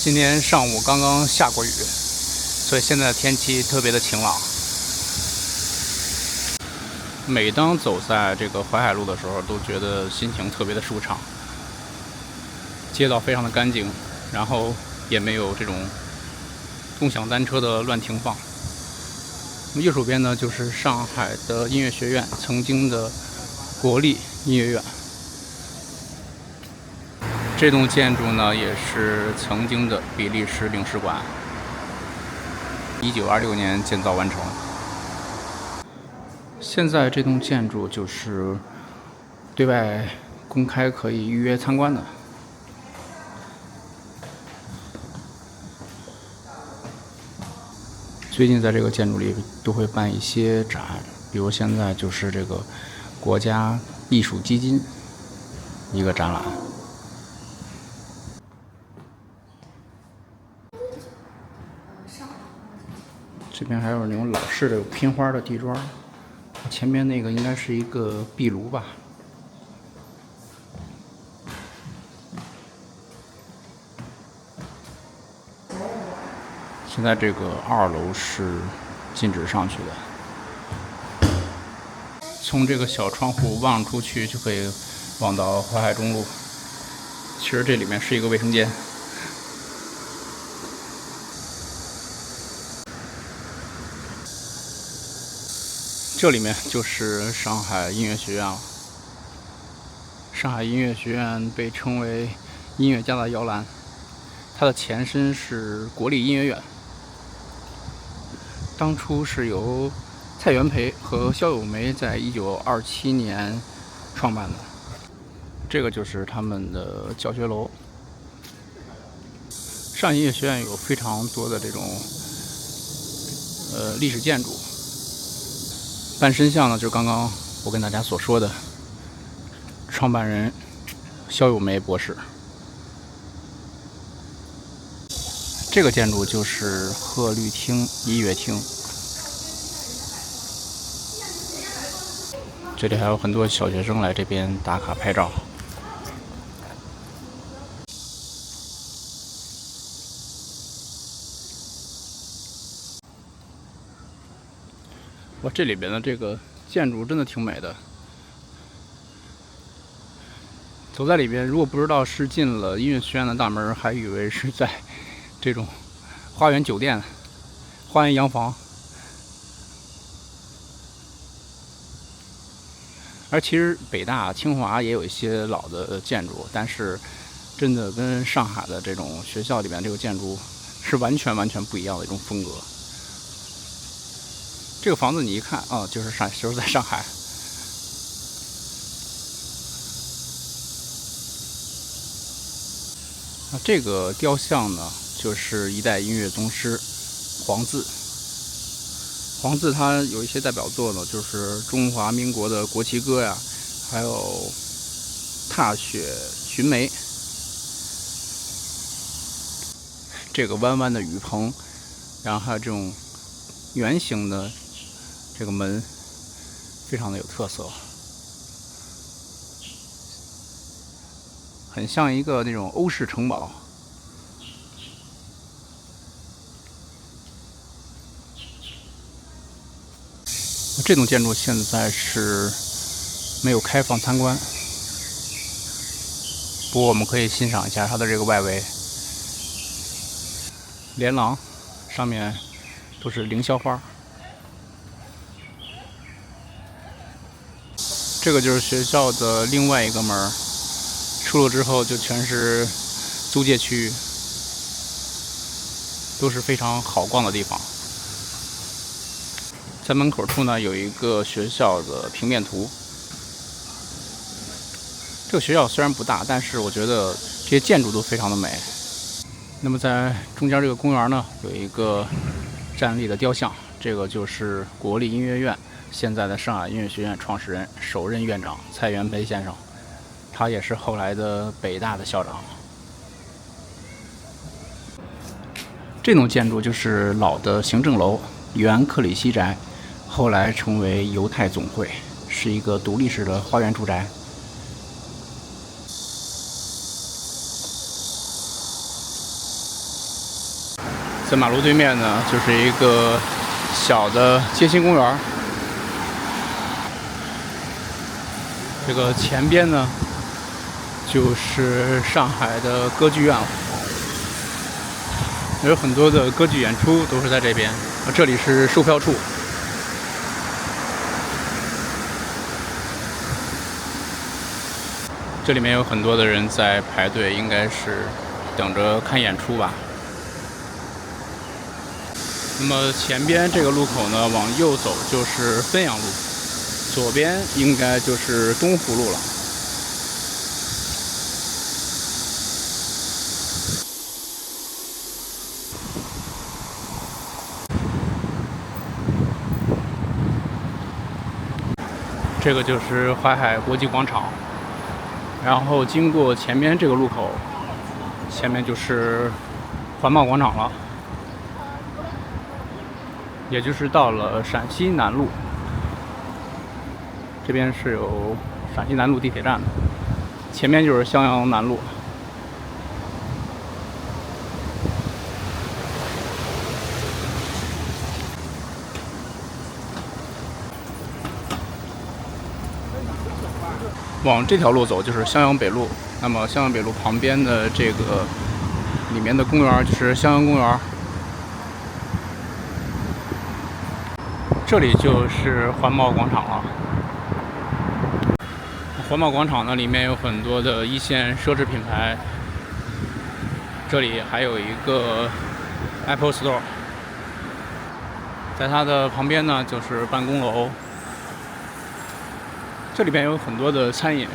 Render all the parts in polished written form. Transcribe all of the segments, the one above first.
今天上午刚刚下过雨，所以现在的天气特别的晴朗。每当走在这个淮海路的时候，都觉得心情特别的舒畅。街道非常的干净，然后也没有这种共享单车的乱停放。那么右手边呢，就是上海的音乐学院，曾经的国立音乐院。这栋建筑呢，也是曾经的比利时领事馆，1926年建造完成。现在这栋建筑就是对外公开，可以预约参观的。最近在这个建筑里都会办一些展，比如现在就是这个国家艺术基金一个展览。这边还有那种老式的拼花的地砖，前面那个应该是一个壁炉吧。现在这个2楼是禁止上去的，从这个小窗户望出去就可以望到淮海中路。其实这里面是一个卫生间。这里面就是上海音乐学院了。上海音乐学院被称为音乐家的摇篮，它的前身是国立音乐院。当初是由蔡元培和萧友梅在1927年创办的。这个就是他们的教学楼。上海音乐学院有非常多的这种历史建筑。半身像呢，就是刚刚我跟大家所说的创办人萧友梅博士。这个建筑就是鹤绿厅音乐厅，这里还有很多小学生来这边打卡拍照。哇，这里边的这个建筑真的挺美的。走在里边，如果不知道是进了音乐学院的大门，还以为是在这种花园酒店、花园洋房。而其实北大、清华也有一些老的建筑，但是真的跟上海的这种学校里面这个建筑是完全不一样的一种风格。这个房子你一看啊，就是在上海。这个雕像呢，就是一代音乐宗师黄自。黄自他有一些代表作呢，就是中华民国的国旗歌呀，还有踏雪寻梅。这个弯弯的雨棚，然后还有这种圆形的这个门，非常的有特色，很像一个那种欧式城堡。这栋建筑现在是没有开放参观，不过我们可以欣赏一下它的这个外围，连廊上面都是凌霄花。这个就是学校的另外一个门，出了之后就全是租界区域，都是非常好逛的地方。在门口处呢，有一个学校的平面图。这个学校虽然不大，但是我觉得这些建筑都非常的美。那么在中间这个公园呢，有一个站立的雕像，这个就是国立音乐院现在的上海音乐学院创始人、首任院长蔡元培先生，他也是后来的北大的校长。这栋建筑就是老的行政楼，原克里希宅，后来成为犹太总会，是一个独立式的花园住宅。在马路对面呢，就是一个小的街心公园。这个前边呢，就是上海的歌剧院了，有很多的歌剧演出都是在这边。这里是售票处。这里面有很多的人在排队，应该是等着看演出吧。那么前边这个路口呢，往右走就是汾阳路，左边应该就是东湖路了。这个就是淮海国际广场。然后经过前面这个路口，前面就是环贸广场了，也就是到了陕西南路。这边是有陕西南路地铁站的，前面就是襄阳南路。往这条路走就是襄阳北路，那么襄阳北路旁边的这个里面的公园就是襄阳公园，这里就是环贸广场了。环贸广场呢，里面有很多的一线奢侈品牌，这里还有一个 Apple Store， 在它的旁边呢就是办公楼。这里边有很多的餐饮，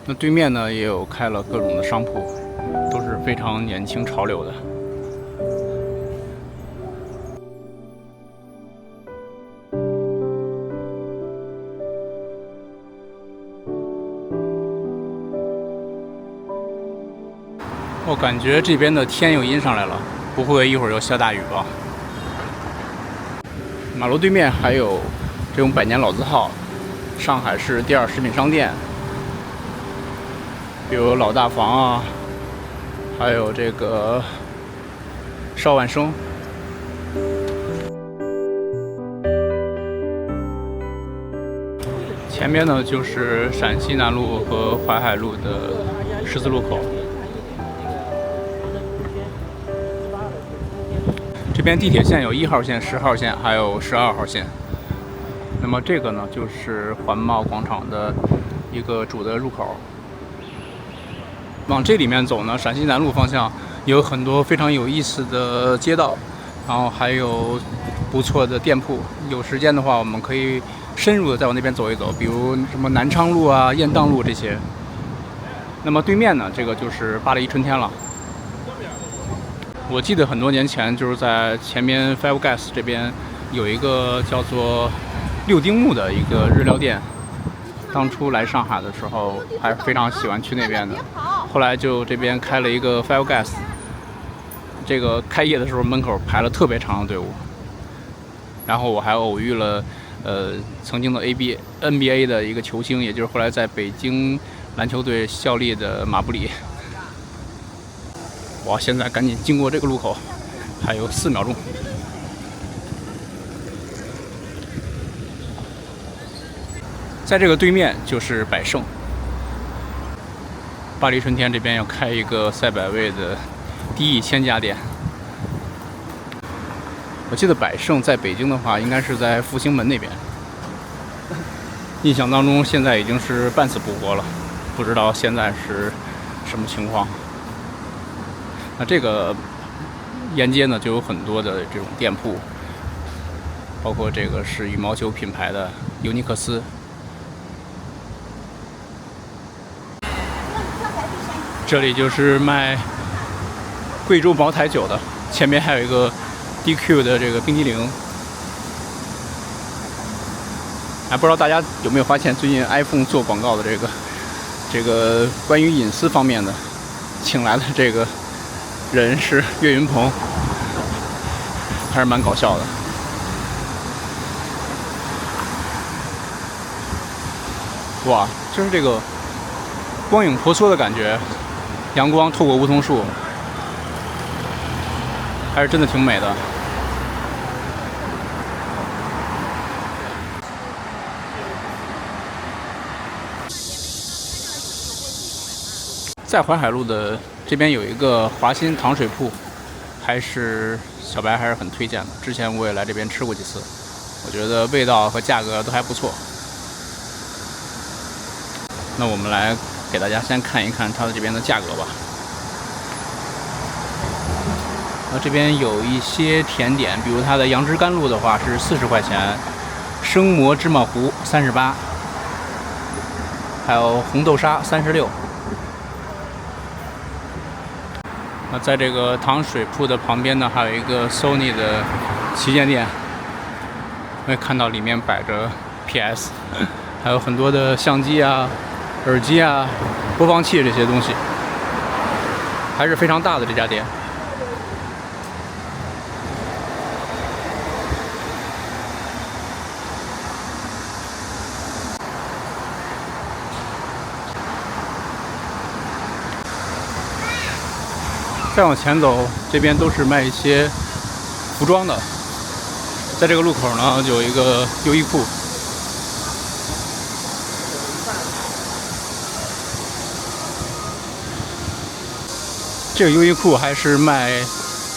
那对面呢也有开了各种的商铺，都是非常年轻潮流的。我感觉这边的天又阴上来了。不会一会儿又下大雨吧？马路对面还有这种百年老字号，上海市第二食品商店，比如老大房啊，还有这个邵万生。前边呢就是陕西南路和淮海路的十字路口。这边地铁线有1号线、10号线，还有12号线。那么这个呢，就是环贸广场的一个主的入口。往这里面走呢，陕西南路方向有很多非常有意思的街道，然后还有不错的店铺。有时间的话，我们可以深入的再往那边走一走，比如什么南昌路啊、雁荡路这些。那么对面呢，这个就是巴黎春天了。我记得很多年前，就是在前面 Five Guys 这边有一个叫做六丁目的一个日料店。当初来上海的时候，还非常喜欢去那边的。后来就这边开了一个 Five Guys， 这个开业的时候门口排了特别长的队伍。然后我还偶遇了曾经的 NBA 的一个球星，也就是后来在北京篮球队效力的马布里。我现在赶紧经过这个路口，还有4秒钟。在这个对面就是百盛，巴黎春天这边要开一个赛百味的第一1000家店。我记得百盛在北京的话，应该是在复兴门那边。印象当中，现在已经是半死不活了，不知道现在是什么情况。那这个沿街呢，就有很多的这种店铺，包括这个是羽毛球品牌的尤尼克斯。这里就是卖贵州茅台酒的，前面还有一个 DQ 的这个冰激凌。不知道大家有没有发现，最近 iPhone 做广告的这个关于隐私方面的，请来的这个人是岳云鹏，还是蛮搞笑的。哇，就是这个光影婆娑的感觉，阳光透过梧桐树，还是真的挺美的。在淮海路的这边有一个华新糖水铺，小白还是很推荐的。之前我也来这边吃过几次，我觉得味道和价格都还不错。那我们来给大家先看一看它的这边的价格吧。这边有一些甜点，比如它的杨枝甘露的话是40块钱，生磨芝麻糊38，还有红豆沙36。那在这个糖水铺的旁边呢，还有一个 Sony 的旗舰店，我也看到里面摆着 PS， 还有很多的相机啊、耳机啊、播放器这些东西，还是非常大的这家店。再往前走，这边都是卖一些服装的。在这个路口呢，就有一个优衣库。这个优衣库还是卖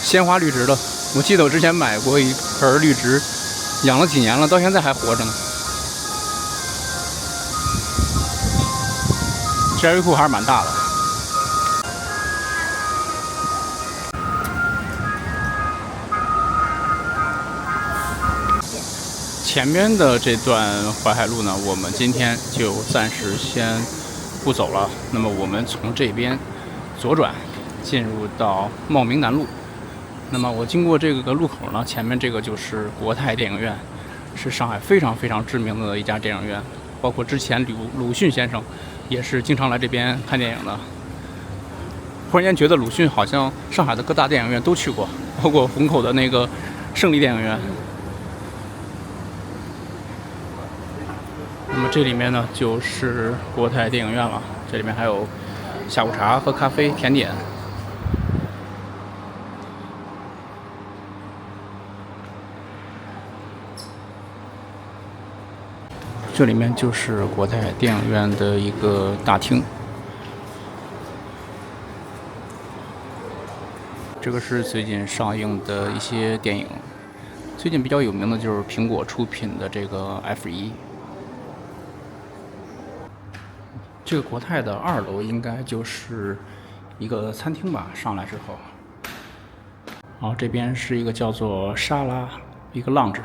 鲜花绿植的。我记得我之前买过一盆绿植，养了几年了，到现在还活着呢。这优衣库还是蛮大的。前面的这段淮海路呢，我们今天就暂时先不走了。那么我们从这边左转，进入到茂名南路。那么我经过这个路口呢，前面这个就是国泰电影院，是上海非常非常知名的一家电影院，包括之前鲁迅先生也是经常来这边看电影的。忽然间觉得鲁迅好像上海的各大电影院都去过，包括虹口的那个胜利电影院。那么这里面呢就是国泰电影院了，这里面还有下午茶、喝咖啡、甜点。这里面就是国泰电影院的一个大厅。这个是最近上映的一些电影，最近比较有名的就是苹果出品的这个 F1。这个国泰的2楼应该就是一个餐厅吧，上来之后。然后这边是一个叫做沙拉，一个 lounge。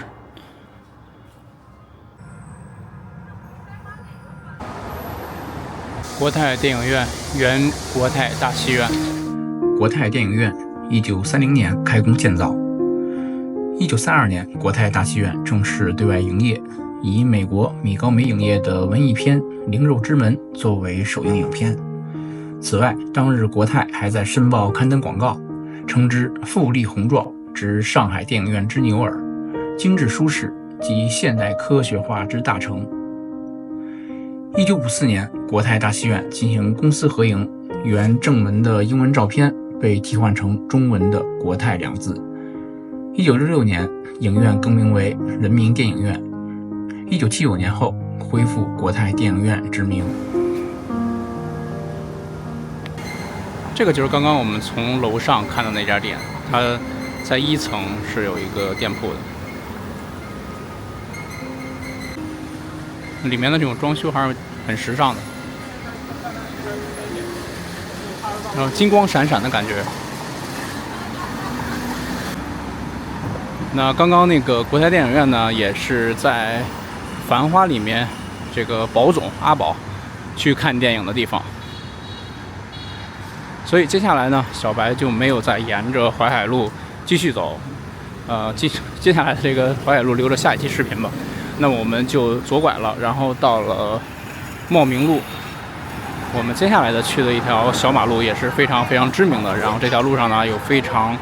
国泰电影院原国泰大戏院。国泰电影院1930年开工建造，1932年国泰大戏院正式对外营业，以美国米高梅影业的文艺片《灵肉之门》作为首映影片。此外，当日国泰还在申报刊登广告，称之富丽宏壮之上海电影院之牛耳，精致舒适及现代科学化之大成。1954年，国泰大戏院进行公私合营，原正文的英文照片被替换成中文的国泰2字。1966年，影院更名为人民电影院。1979年后恢复国泰电影院之名。这个就是刚刚我们从楼上看的那家店，它在1层是有一个店铺的。里面的这种装修还是很时尚的，然后金光闪闪的感觉。那刚刚那个国泰电影院呢，也是在《繁花》里面这个宝总阿宝去看电影的地方。所以接下来呢，小白就没有再沿着淮海路继续走，接下来的这个淮海路留着下一期视频吧。那我们就左拐了，然后到了茂名路。我们接下来的去的一条小马路也是非常非常知名的，然后这条路上呢有非常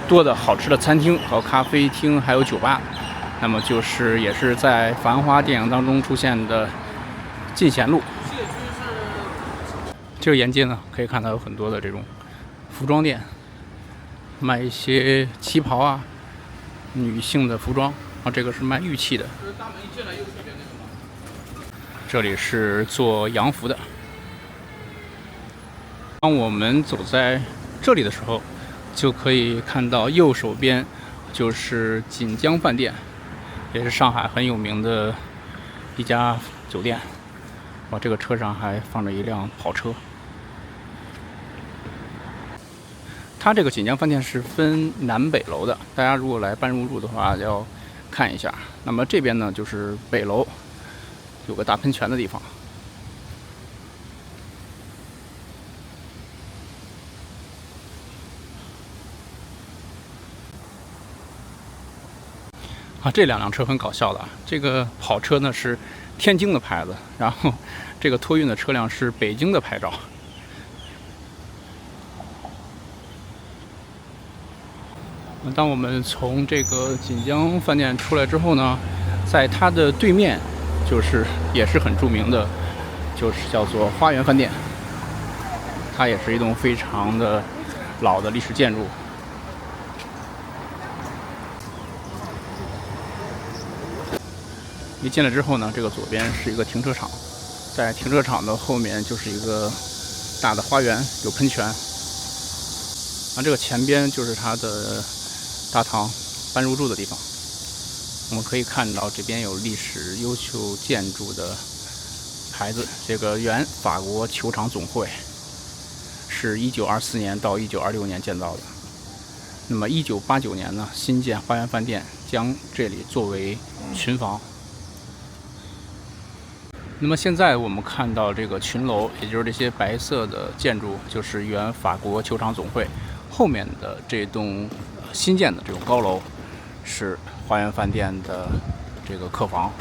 多的好吃的餐厅和咖啡厅，还有酒吧。那么就是也是在《繁花》电影当中出现的进贤路。这个沿街呢，可以看到有很多的这种服装店，卖一些旗袍啊、女性的服装。啊，这个是卖玉器的。这里是做洋服的。当我们走在这里的时候，就可以看到右手边就是锦江饭店，也是上海很有名的一家酒店。哇，这个车上还放着一辆跑车。它这个锦江饭店是分南北楼的，大家如果来办入住的话要看一下。那么这边呢就是北楼，有个大喷泉的地方。啊，这两辆车很搞笑的。这个跑车呢是天津的牌子，然后这个托运的车辆是北京的牌照。当我们从这个锦江饭店出来之后呢，在它的对面也是很著名的，就是叫做花园饭店。它也是一栋非常的老的历史建筑。一进来之后呢，这个左边是一个停车场，在停车场的后面就是一个大的花园，有喷泉。这个前边就是它的大堂办入住的地方。我们可以看到这边有历史优秀建筑的牌子，这个原法国球场总会是1924年到1926年建造的。那么1989年呢，新建花园饭店将这里作为群房。那么现在我们看到这个群楼，也就是这些白色的建筑，就是原法国球场总会。后面的这栋新建的这种高楼，是花园饭店的这个客房。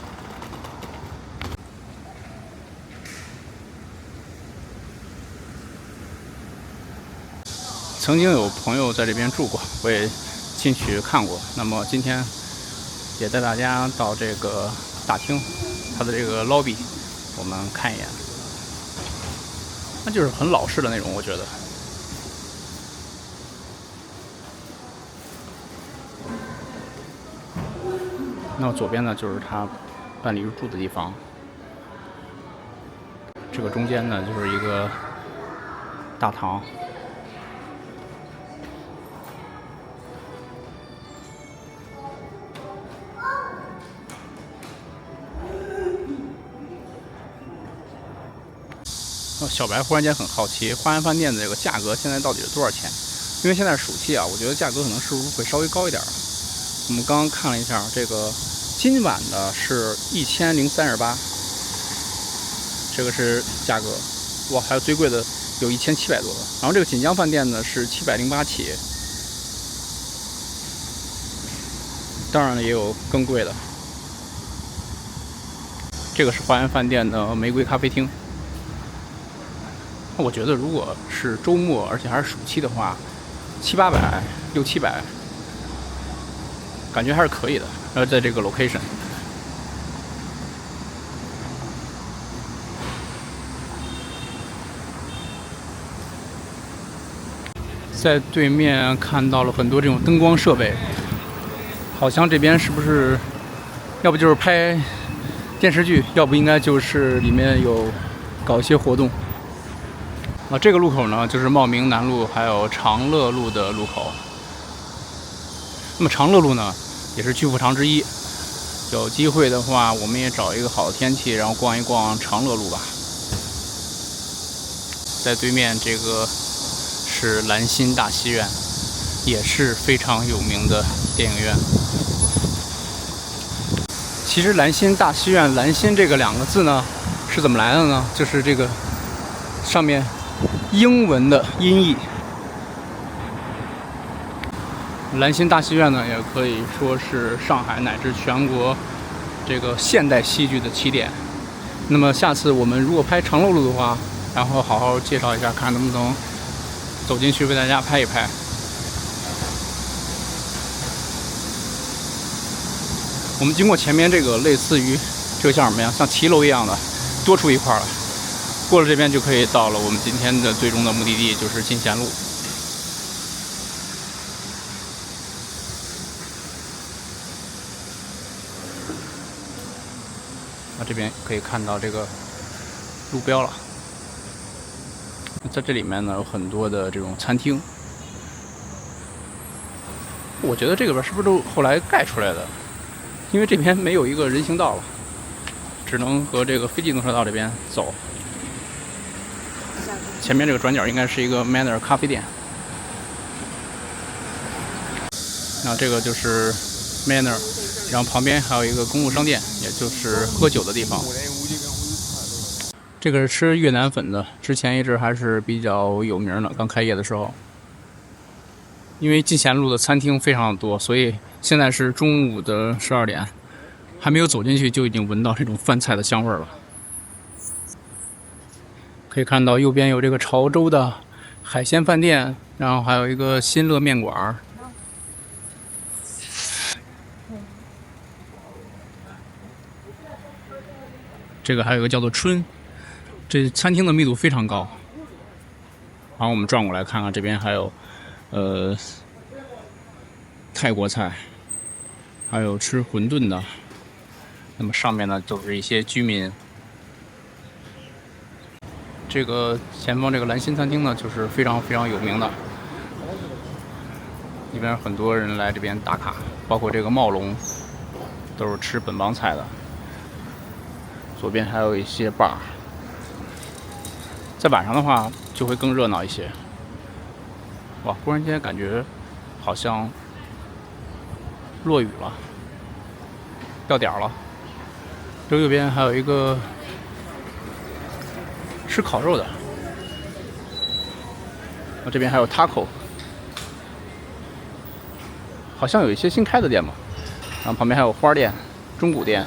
曾经有朋友在这边住过，我也进去看过。那么今天也带大家到这个大厅，它的这个 lobby。我们看一眼，那就是很老式的那种，我觉得。那么左边呢，就是他办理入住的地方。这个中间呢，就是一个大堂。小白忽然间很好奇，花园饭店的这个价格现在到底是多少钱？因为现在是暑期啊，我觉得价格可能是不是会稍微高一点。我们刚刚看了一下，这个今晚的是1038，这个是价格。哇，还有最贵的有1700多的。然后这个锦江饭店呢是708起，当然了也有更贵的。这个是花园饭店的玫瑰咖啡厅。我觉得如果是周末，而且还是暑期的话，700-800、600-700，感觉还是可以的。在这个 location， 在对面看到了很多这种灯光设备，好像这边是不是要不就是拍电视剧，要不应该就是里面有搞一些活动。这个路口呢，就是茂名南路还有长乐路的路口。那么长乐路呢，也是巨富长之一。有机会的话，我们也找一个好的天气，然后逛一逛长乐路吧。在对面这个是兰心大戏院，也是非常有名的电影院。其实兰心大戏院，兰心这个2个字呢，是怎么来的呢？就是这个上面英文的音译。兰心大戏院呢，也可以说是上海乃至全国这个现代戏剧的起点。那么下次我们如果拍长乐路的话，然后好好介绍一下，看能不能走进去为大家拍一拍。我们经过前面这个类似于这个像什么呀？像骑楼一样的多出一块了。过了这边就可以到了我们今天的最终的目的地，就是进贤路。这边可以看到这个路标了。在这里面呢，有很多的这种餐厅。我觉得这个边是不是都后来盖出来的？因为这边没有一个人行道了，只能和这个非机动车道这边走。前面这个转角应该是一个 Manner 咖啡店。那这个就是 Manner， 然后旁边还有一个公务商店，也就是喝酒的地方。这个是吃越南粉的，之前一直还是比较有名的，刚开业的时候。因为进贤路的餐厅非常的多，所以现在是中午的12点，还没有走进去就已经闻到这种饭菜的香味了。可以看到右边有这个潮州的海鲜饭店，然后还有一个新乐面馆。这个还有一个叫做春，这餐厅的密度非常高。然后我们转过来看看，这边还有泰国菜，还有吃馄饨的。那么上面呢就是一些居民。这个前方这个蓝心餐厅呢，就是非常非常有名的，里边很多人来这边打卡，包括这个茂龙，都是吃本帮菜的。左边还有一些 bar， 在晚上的话就会更热闹一些。哇，忽然间感觉好像落雨了，到点了。这右边还有一个吃烤肉的，这边还有 taco， 好像有一些新开的店嘛。然后旁边还有花店、中古店。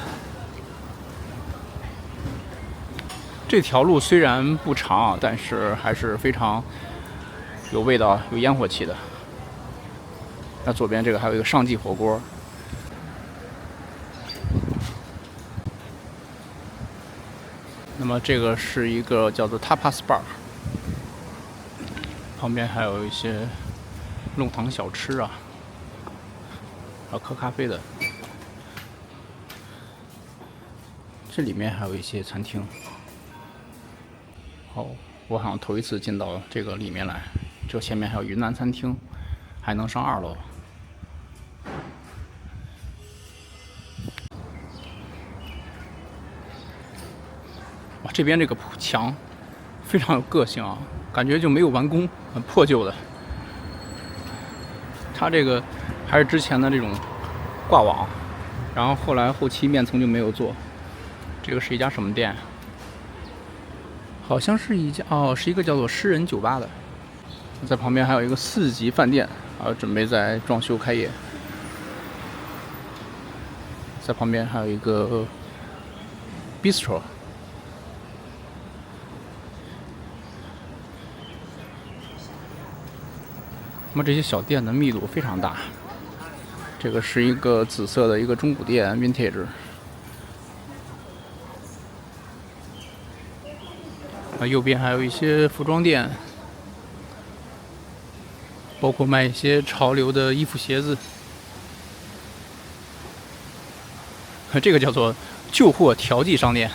这条路虽然不长，但是还是非常有味道、有烟火气的。那左边这个还有一个上记火锅。那么这个是一个叫做 Tapas Bar， 旁边还有一些弄堂小吃啊，还有喝咖啡的。这里面还有一些餐厅。我好像头一次进到这个里面来。这前面还有云南餐厅，还能上2楼。哇，这边这个墙非常有个性啊，感觉就没有完工，很破旧的。它这个还是之前的这种挂网，然后后期面层就没有做。这个是一家什么店？好像是是一个叫做诗人酒吧的。在旁边还有一个4级饭店，准备在装修开业。在旁边还有一个 bistro。那么这些小店的密度非常大。这个是一个紫色的一个中古店 vintage。右边还有一些服装店，包括卖一些潮流的衣服、鞋子。这个叫做旧货调剂商店。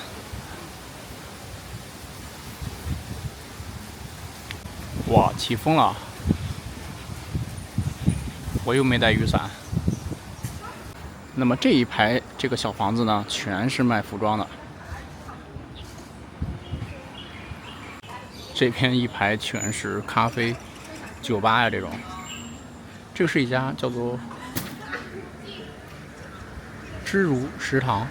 哇，起风了！我又没带雨伞。那么这一排这个小房子呢，全是卖服装的。这边一排全是咖啡、酒吧呀这种。这个是一家叫做知如食堂。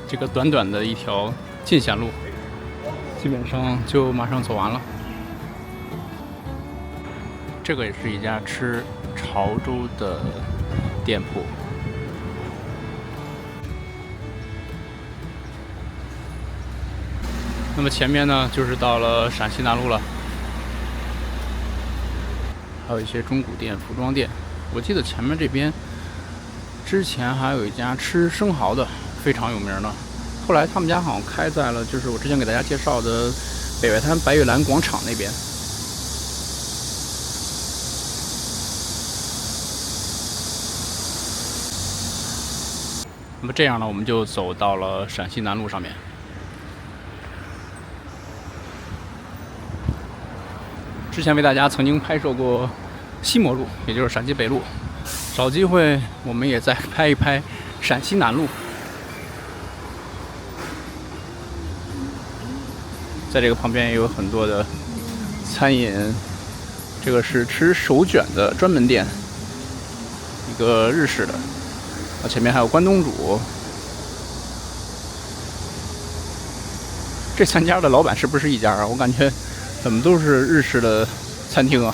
这个短短的一条进贤路，基本上就马上走完了。这个也是一家吃潮州的店铺，那么前面呢，就是到了陕西南路了，还有一些中古店、服装店。我记得前面这边之前还有一家吃生蚝的，非常有名的。后来他们家好像开在了，就是我之前给大家介绍的北外滩白玉兰广场那边。那么这样呢，我们就走到了陕西南路上面。之前为大家曾经拍摄过西摩路，也就是陕西北路。找机会我们也再拍一拍陕西南路。在这个旁边也有很多的餐饮，这个是吃手卷的专门店，一个日式的。前面还有关东煮。这3家的老板是不是一家啊？我感觉怎么都是日式的餐厅啊。